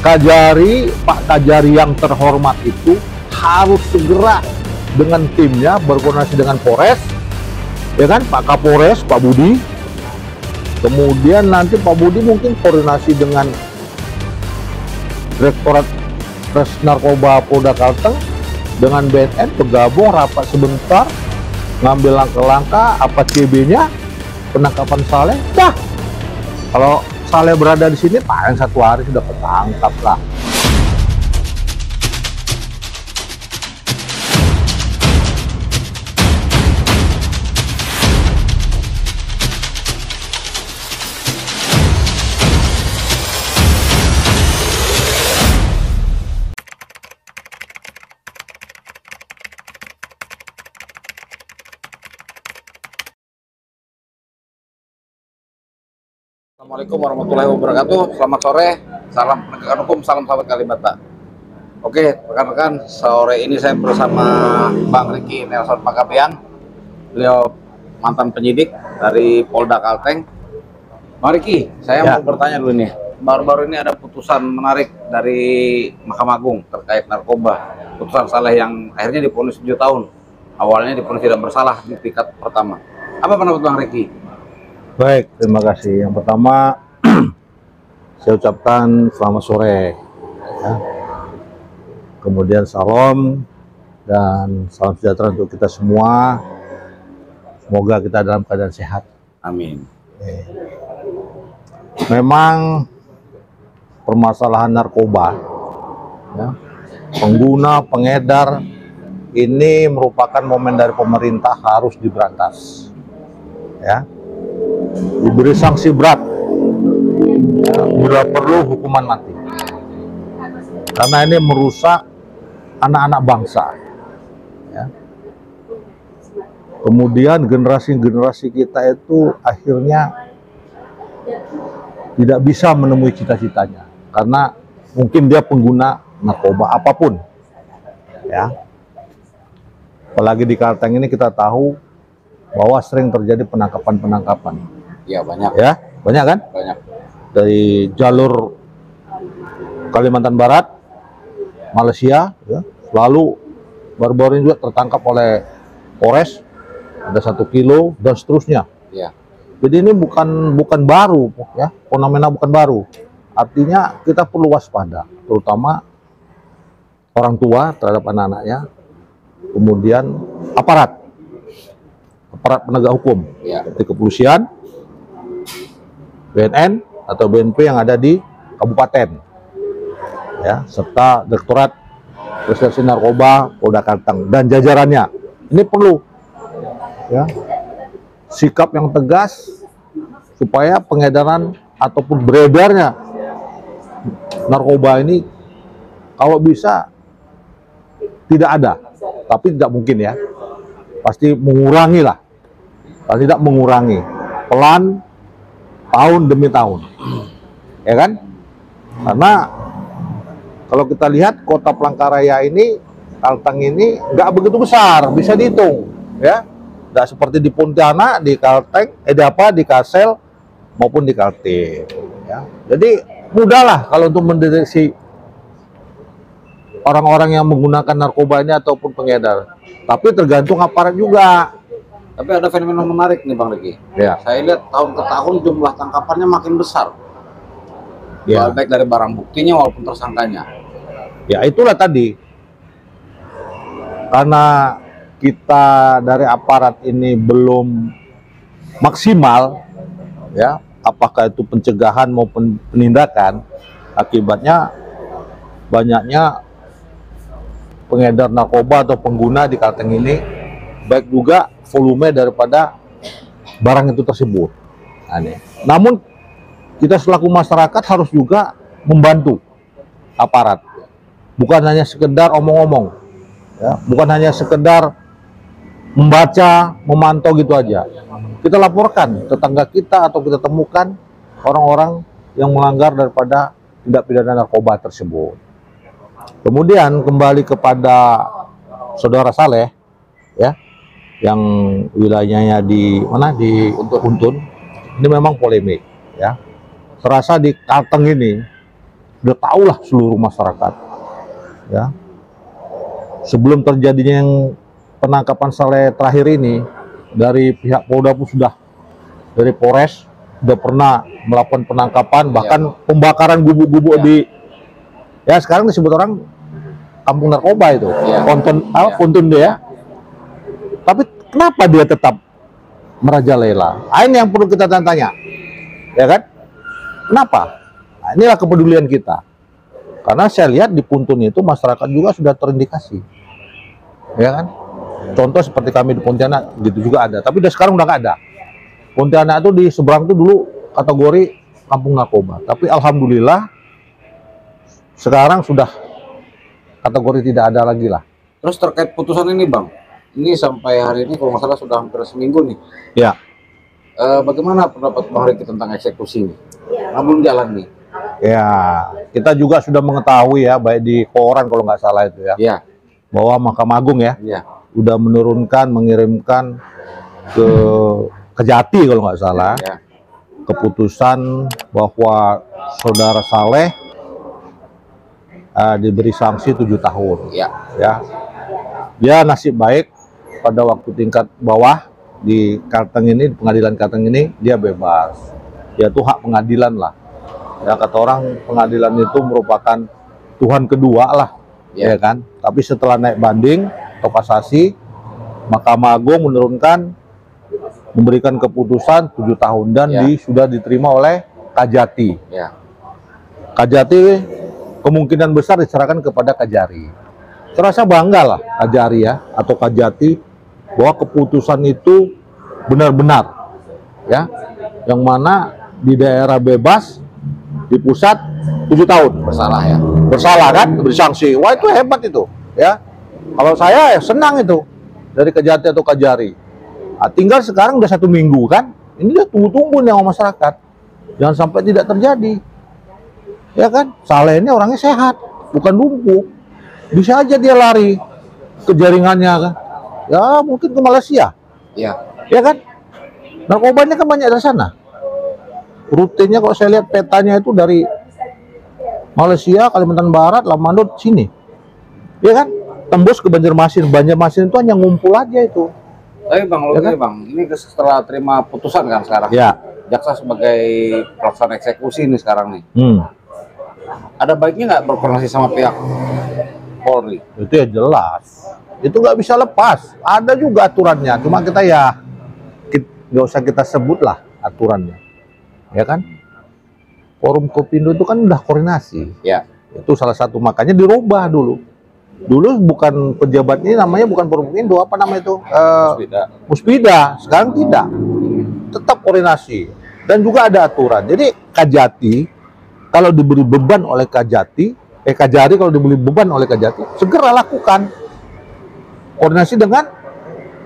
Kajari, Pak Kajari yang terhormat itu harus segera dengan timnya berkoordinasi dengan Polres, ya kan, Pak Kapolres, Pak Budi. Kemudian nanti Pak Budi mungkin koordinasi dengan Direktorat Res Narkoba Polda Kalteng dengan BNN, bergabung rapat sebentar, ngambil langkah-langkah apa CB-nya, penangkapan Saleh. Dah, kalau Saleh berada di sini paling 1 hari sudah ketangkap lah. Assalamualaikum warahmatullahi wabarakatuh. Selamat sore, salam penegakan hukum, salam sahabat Kalibata. Oke, rekan-rekan, sore ini saya bersama Bang Riki Nelson Panggabean. Beliau mantan penyidik dari Polda Kalteng. Bang Riki, saya mau bertanya dulu nih. Baru-baru ini ada putusan menarik dari Mahkamah Agung terkait narkoba. Putusan Saleh yang akhirnya divonis 7 tahun. Awalnya divonis tidak bersalah di tingkat pertama. Apa pendapat Bang Riki? Baik, terima kasih. Yang pertama, saya ucapkan selamat sore. Ya. Kemudian salam dan salam sejahtera untuk kita semua. Semoga kita dalam keadaan sehat. Amin. Memang permasalahan narkoba, ya, pengguna, pengedar, ini merupakan momen dari pemerintah harus diberantas. Ya. Diberi sanksi berat, ya, bila perlu hukuman mati, karena ini merusak anak-anak bangsa, ya. Kemudian generasi-generasi kita itu akhirnya tidak bisa menemui cita-citanya karena mungkin dia pengguna narkoba apapun, ya. Apalagi di Kalteng ini kita tahu bahwa sering terjadi penangkapan-penangkapan. Ya, banyak. Ya, banyak kan? Banyak. Dari jalur Kalimantan Barat, Malaysia, ya, lalu baru-baru ini juga tertangkap oleh Polres, ada 1 kilo dan seterusnya. Ya. Jadi ini bukan baru, ya, fenomena bukan baru. Artinya kita perlu waspada, terutama orang tua terhadap anak-anaknya, kemudian aparat penegak hukum, Ya. seperti kepolisian, BNN atau BNP yang ada di kabupaten, ya, serta Direktorat Reserse Narkoba Polda Kalteng dan jajarannya. Ini perlu, ya, sikap yang tegas supaya pengedaran ataupun beredarnya narkoba ini kalau bisa tidak ada, tapi tidak mungkin, ya, pasti mengurangi lah, pasti tidak mengurangi, pelan, tahun demi tahun, ya kan? Karena kalau kita lihat kota Palangkaraya ini, Kalteng ini nggak begitu besar, bisa dihitung, ya, nggak seperti di Pontianak, di Kalteng, di Kalsel maupun di Kaltim, ya. Jadi mudahlah kalau untuk mendeteksi orang-orang yang menggunakan narkoba ini ataupun pengedar, tapi tergantung aparat juga. Tapi ada fenomena menarik nih Bang Riki. Ya. Saya lihat tahun ke tahun jumlah tangkapannya makin besar. Ya. Baik dari barang buktinya maupun tersangkanya. Ya itulah tadi. Karena kita dari aparat ini belum maksimal, ya, apakah itu pencegahan maupun penindakan, akibatnya banyaknya pengedar narkoba atau pengguna di Kalteng ini, baik juga volume daripada barang itu tersebut. Namun kita selaku masyarakat harus juga membantu aparat, bukan hanya sekedar omong-omong, ya, bukan hanya sekedar membaca, memantau gitu aja. Kita laporkan tetangga kita atau kita temukan orang-orang yang melanggar daripada tindak pidana narkoba tersebut. Kemudian kembali kepada saudara Saleh, ya, yang wilayahnya di mana, di Untun. Ini memang polemik, ya. Terasa di Kalteng ini sudah tahulah seluruh masyarakat, ya. Sebelum terjadinya yang penangkapan Saleh terakhir ini, dari pihak Polda pun sudah, dari Polres sudah pernah melakukan penangkapan, bahkan pembakaran gubuk-gubuk di, ya sekarang disebut orang kampung narkoba itu, Pontun dia. Tapi kenapa dia tetap merajalela? Ini yang perlu kita tanya, ya kan? Kenapa? Nah, inilah kepedulian kita. Karena saya lihat di Puntun itu masyarakat juga sudah terindikasi, ya kan? Contoh seperti kami di Pontianak gitu juga ada, tapi udah sekarang udah nggak ada. Pontianak itu di seberang itu dulu kategori kampung narkoba, tapi alhamdulillah sekarang sudah kategori tidak ada lagi lah. Terus terkait putusan ini Bang, ini sampai hari ini kalau nggak salah sudah hampir seminggu nih. Ya. Bagaimana pendapat Bang Riki tentang eksekusi ini? Namun jalan nih. Ya, kita juga sudah mengetahui ya, baik di koran kalau nggak salah itu ya, Ya. bahwa Mahkamah Agung ya, udah menurunkan, mengirimkan ke Kejati kalau nggak salah, keputusan bahwa saudara Saleh diberi sanksi 7 tahun. Ya. Dia nasib baik pada waktu tingkat bawah di Kalteng ini, di pengadilan Kalteng ini, dia bebas. Ya itu hak pengadilan lah. Ya kata orang pengadilan itu merupakan Tuhan kedua lah, ya kan. Tapi setelah naik banding atau kasasi, Mahkamah Agung menurunkan, memberikan keputusan 7 tahun dan sudah diterima oleh Kajati. Kajati kemungkinan besar diserahkan kepada Kajari. Terasa bangga lah Kajari ya atau Kajati bahwa keputusan itu benar-benar ya, yang mana di daerah bebas, di pusat 7 tahun bersalah kan, diberi sanksi. Wah itu hebat itu ya. Kalau saya senang itu dari Kejati atau Kajari. Nah, tinggal sekarang udah 1 minggu kan, ini udah tunggu-tunggu nih sama masyarakat, jangan sampai tidak terjadi, ya kan. Saleh ini orangnya sehat, bukan lumpuh, bisa aja dia lari ke jaringannya kan, ya mungkin ke Malaysia, ya kan. Narkobanya kan banyak dari sana. Rutinnya kalau saya lihat petanya itu dari Malaysia, Kalimantan Barat, Lamandot sini, ya kan, tembus ke Banjarmasin. Banjarmasin itu hanya ngumpul aja itu. Tapi Bang, Bang, ini setelah terima putusan kan sekarang, jaksa sebagai pelaksana eksekusi ini sekarang nih, ada baiknya nggak berkoordinasi sama pihak Polri? Itu ya jelas, itu nggak bisa lepas. Ada juga aturannya, cuma kita ya nggak usah kita sebut lah aturannya, ya kan. Forum Kopindo itu kan udah koordinasi, itu salah satu, makanya dirubah dulu. Dulu bukan pejabatnya, namanya bukan Forum Kopindo, apa namanya itu, Muspida. Sekarang tidak, tetap koordinasi dan juga ada aturan. Jadi Kajati kalau diberi beban oleh Kajari kalau diberi beban oleh Kajati, segera lakukan koordinasi dengan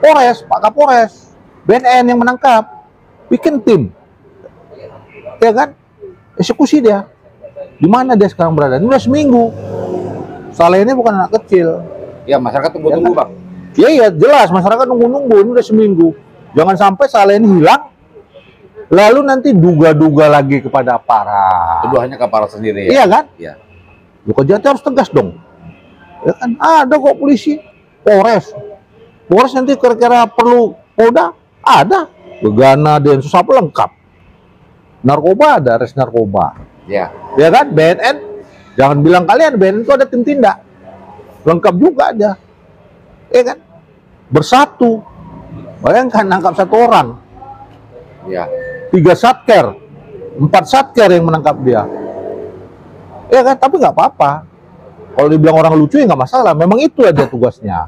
Polres, Pak Kapolres, BNN yang menangkap, bikin tim, ya kan, eksekusi dia. Di mana dia sekarang berada? Ini udah seminggu. Saleh ini bukan anak kecil. Ya masyarakat tunggu-tunggu, Bang. Iya jelas masyarakat nunggu-nunggu, ini udah seminggu. Jangan sampai Saleh ini hilang, lalu nanti duga-duga lagi kepada aparat. Tuduhannya ke aparat sendiri ya? Iya kan? Iya. Kejati harus tegas dong. Ya kan? Ada kok polisi, Polres nanti kira-kira perlu Polda, ada. Gegana, Densus apa lengkap. Narkoba ada, res narkoba. Ya kan? BNN, jangan bilang kalian, BNN itu ada tim tindak. Lengkap juga ada. Ya kan? Bersatu. Bayangkan nangkap 1 orang. 3 satker, 4 satker yang menangkap dia. Ya kan? Tapi nggak apa-apa. Kalau dibilang orang lucu ya nggak masalah. Memang itu aja tugasnya.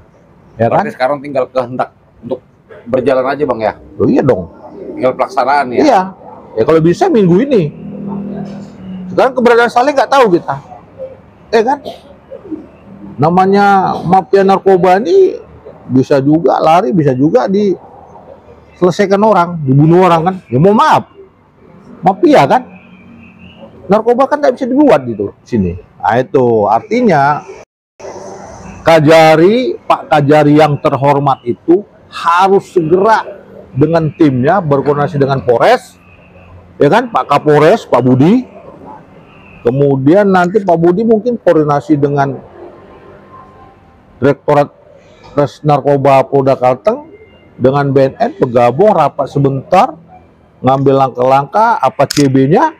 Ya kan? Berarti sekarang tinggal kehendak untuk berjalan aja, Bang ya? Oh iya dong. Tinggal pelaksanaan ya? Iya. Ya kalau bisa minggu ini. Sekarang keberadaan Saleh nggak tahu kita. Ya kan? Namanya mafia narkoba ini bisa juga lari, bisa juga diselesaikan orang, dibunuh orang kan. Ya mau maaf. Mafia kan? Narkoba kan nggak bisa dibuat gitu sini. Nah itu artinya Pak Kajari yang terhormat itu harus segera dengan timnya berkoordinasi dengan Polres, ya kan, Pak Kapolres, Pak Budi, Kemudian nanti Pak Budi mungkin koordinasi dengan Direktorat Res Narkoba Polda Kalteng dengan BNN bergabung rapat sebentar, ngambil langkah-langkah apa CB-nya,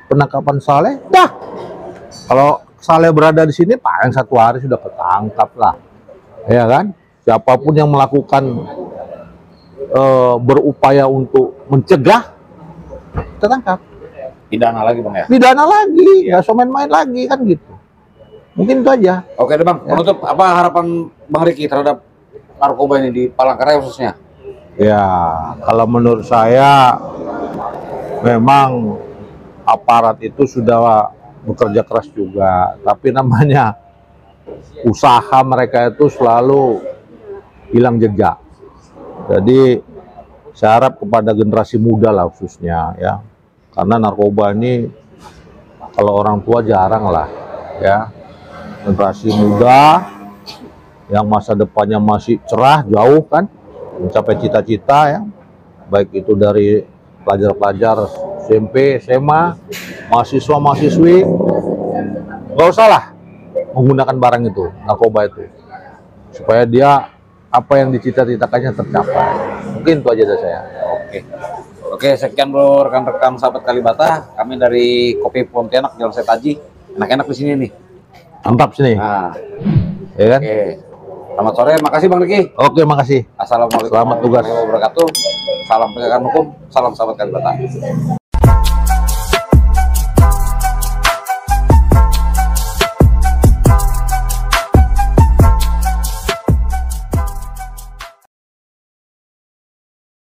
penangkapan Saleh. Dah, kalau Saleh berada di sini paling 1 hari sudah ketangkap lah, ya kan? Siapapun yang melakukan berupaya untuk mencegah, tertangkap. Pidana lagi Bang ya? Pidana lagi, ya so main-main lagi kan gitu. Mungkin itu aja. Oke deh Bang, penutup apa harapan Bang Riki terhadap narkoba ini di Palangkaraya khususnya? Ya, kalau menurut saya memang aparat itu sudah bekerja keras juga, tapi namanya usaha mereka itu selalu hilang jejak. Jadi saya harap kepada generasi muda lah khususnya ya, karena narkoba ini kalau orang tua jarang lah ya. Generasi muda yang masa depannya masih cerah, jauh kan, mencapai cita-cita ya, baik itu dari pelajar-pelajar SMP, SMA, mahasiswa-mahasiswi, nggak usah lah menggunakan barang itu, narkoba itu, supaya dia apa yang dicita-citakannya tercapai. Mungkin itu aja dari saya. Oke, sekian bro rekan-rekan sahabat Kalibata, kami dari Kopi Pontianak Jalan Setaji, enak-enak di sini nih. Mantap sini. Nah, Ya kan? oke. Selamat sore, makasih Bang Riki. Oke, makasih. Assalamualaikum Selamat tugas. warahmatullahi wabarakatuh. Salam penegakan hukum, salam sahabat Kalibata.